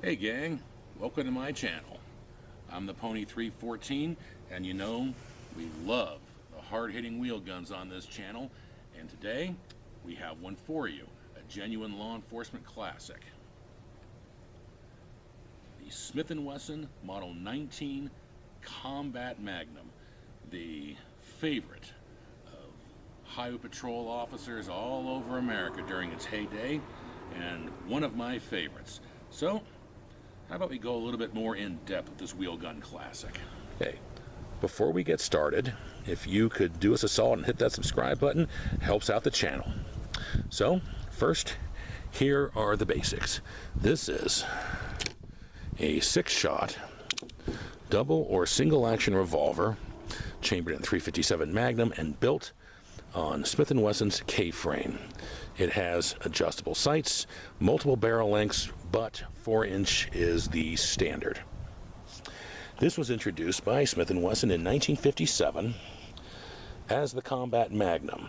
Hey gang, welcome to my channel. I'm the Pony 314, and you know, we love the hard-hitting wheel guns on this channel, and today we have one for you, a genuine law enforcement classic. The Smith & Wesson Model 19 Combat Magnum, the favorite of highway patrol officers all over America during its heyday, and one of my favorites. So, how about we go a little bit more in depth with this wheel gun classic? Okay, before we get started, if you could do us a solid and hit that subscribe button, helps out the channel. So, first, here are the basics. This is a 6-shot double or single action revolver, chambered in .357 Magnum and built on Smith & Wesson's K-frame. It has adjustable sights, multiple barrel lengths, but 4-inch is the standard. This was introduced by Smith & Wesson in 1957 as the Combat Magnum.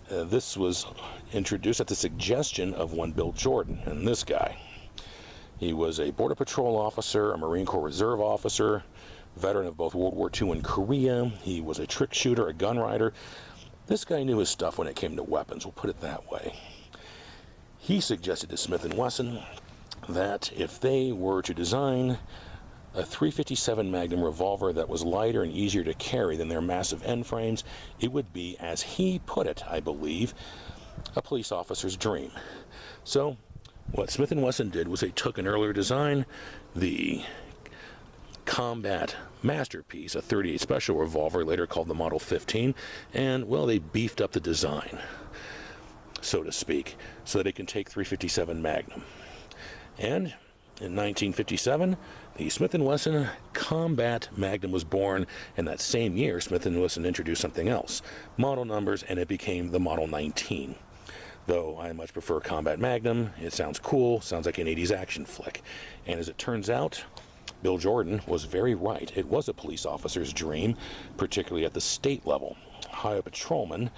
This was introduced at the suggestion of one Bill Jordan, and this guy. He was a Border Patrol officer, a Marine Corps Reserve officer, veteran of both World War II and Korea. He was a trick shooter, a gun rider. This guy knew his stuff when it came to weapons, we'll put it that way. He suggested to Smith & Wesson that if they were to design a .357 Magnum revolver that was lighter and easier to carry than their massive end frames, it would be, as he put it, I believe, a police officer's dream. So, what Smith & Wesson did was they took an earlier design, the Combat Masterpiece, a .38 Special revolver, later called the Model 15, and, well, they beefed up the design, so to speak, so that it can take .357 Magnum. And in 1957, the Smith & Wesson Combat Magnum was born, and that same year, Smith & Wesson introduced something else, model numbers, and it became the Model 19. Though I much prefer Combat Magnum. It sounds cool, sounds like an 80s action flick. And as it turns out, Bill Jordan was very right. It was a police officer's dream, particularly at the state level. Highway patrolmen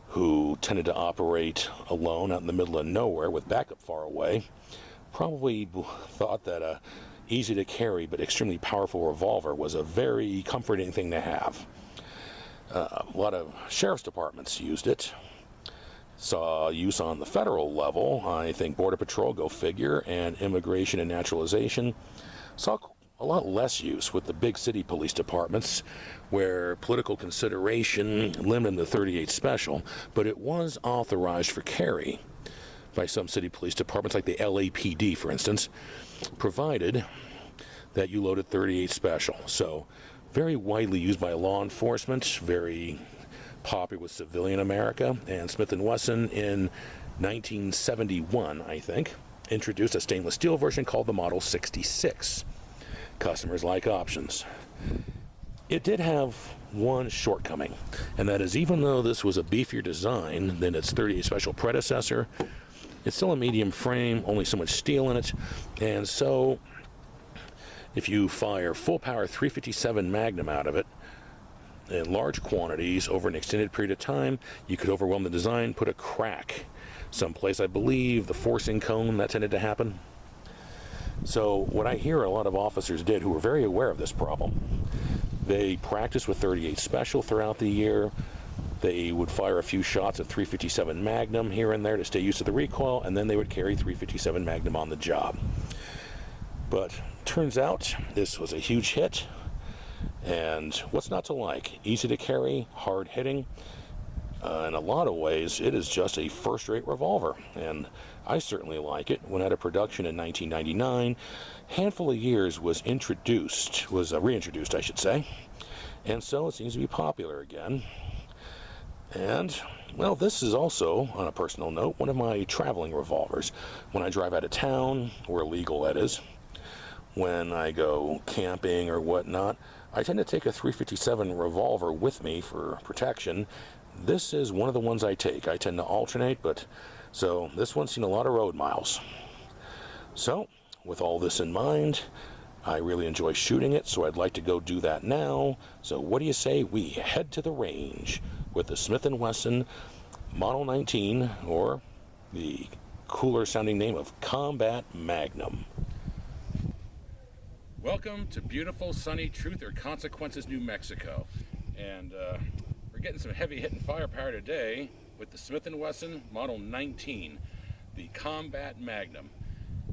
who tended to operate alone out in the middle of nowhere with backup far away probably thought that a easy to carry but extremely powerful revolver was a very comforting thing to have. A lot of sheriff's departments used it. Saw use on the federal level. I think Border Patrol, go figure, and Immigration and Naturalization. Saw a lot less use with the big city police departments where political consideration limited the .38 Special, but it was authorized for carry by some city police departments, like the LAPD, for instance, provided that you loaded .38 Special. So, very widely used by law enforcement, very popular with civilian America, and Smith & Wesson in 1971, I think, introduced a stainless steel version called the Model 66. Customers like options. It did have one shortcoming, and that is, even though this was a beefier design than its .38 Special predecessor, it's still a medium frame, only so much steel in it, and so if you fire full power .357 Magnum out of it in large quantities over an extended period of time, you could overwhelm the design, put a crack someplace. I believe the forcing cone, that tended to happen. So what I hear a lot of officers did, who were very aware of this problem, they practiced with .38 Special throughout the year. They would fire a few shots of .357 Magnum here and there to stay used to the recoil, and then they would carry .357 Magnum on the job. But turns out this was a huge hit, and what's not to like? Easy to carry, hard hitting. In a lot of ways, it is just a first-rate revolver, and I certainly like it. Went out of production in 1999. Handful of years was reintroduced, I should say, and so it seems to be popular again. And, well, this is also, on a personal note, one of my traveling revolvers. When I drive out of town, where legal that is, when I go camping or whatnot, I tend to take a .357 revolver with me for protection. This is one of the ones I take. I tend to alternate, but so this one's seen a lot of road miles. So, with all this in mind, I really enjoy shooting it, so I'd like to go do that now. So what do you say we head to the range with the Smith & Wesson Model 19, or the cooler sounding name of Combat Magnum. Welcome to beautiful, sunny Truth or Consequences, New Mexico. And we're getting some heavy hitting firepower today with the Smith & Wesson Model 19, the Combat Magnum.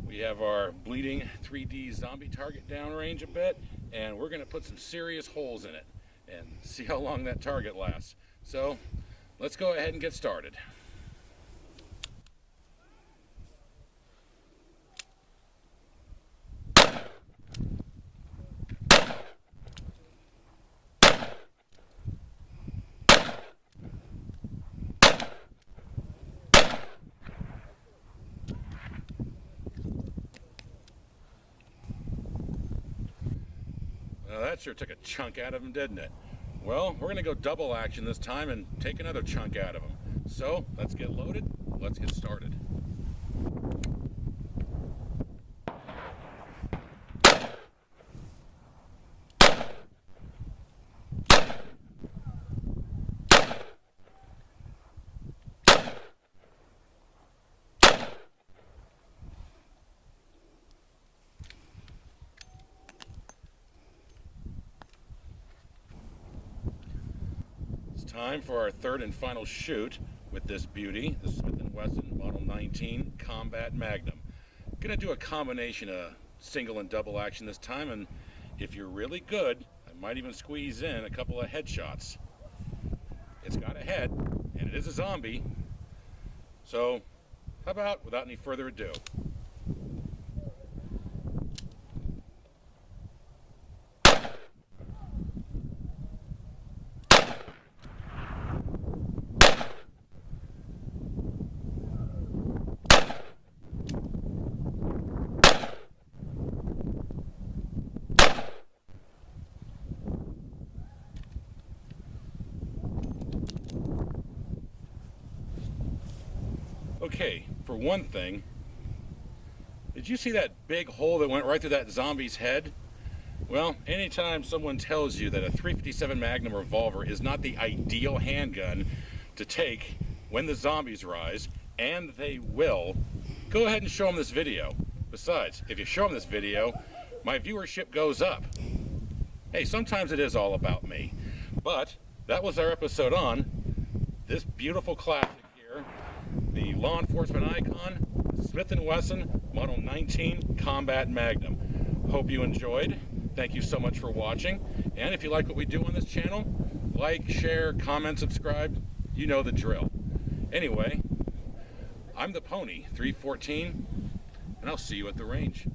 We have our bleeding 3D zombie target downrange a bit, and we're going to put some serious holes in it and see how long that target lasts. So let's go ahead and get started. Now that sure took a chunk out of him, didn't it? Well, we're going to go double action this time and take another chunk out of him. So, let's get loaded, let's get started. Time for our third and final shoot with this beauty, the Smith & Wesson Model 19 Combat Magnum. Gonna do a combination of single and double action this time, and if you're really good, I might even squeeze in a couple of headshots. It's got a head, and it is a zombie, so how about, without any further ado, okay, for one thing, did you see that big hole that went right through that zombie's head? Well, anytime someone tells you that a .357 Magnum revolver is not the ideal handgun to take when the zombies rise, and they will, go ahead and show them this video. Besides, if you show them this video, my viewership goes up. Hey, sometimes it is all about me. But that was our episode on this beautiful classic here, the law enforcement icon, Smith & Wesson Model 19 Combat Magnum. Hope you enjoyed. Thank you so much for watching. And if you like what we do on this channel, like, share, comment, subscribe. You know the drill. Anyway, I'm the Pony 314, and I'll see you at the range.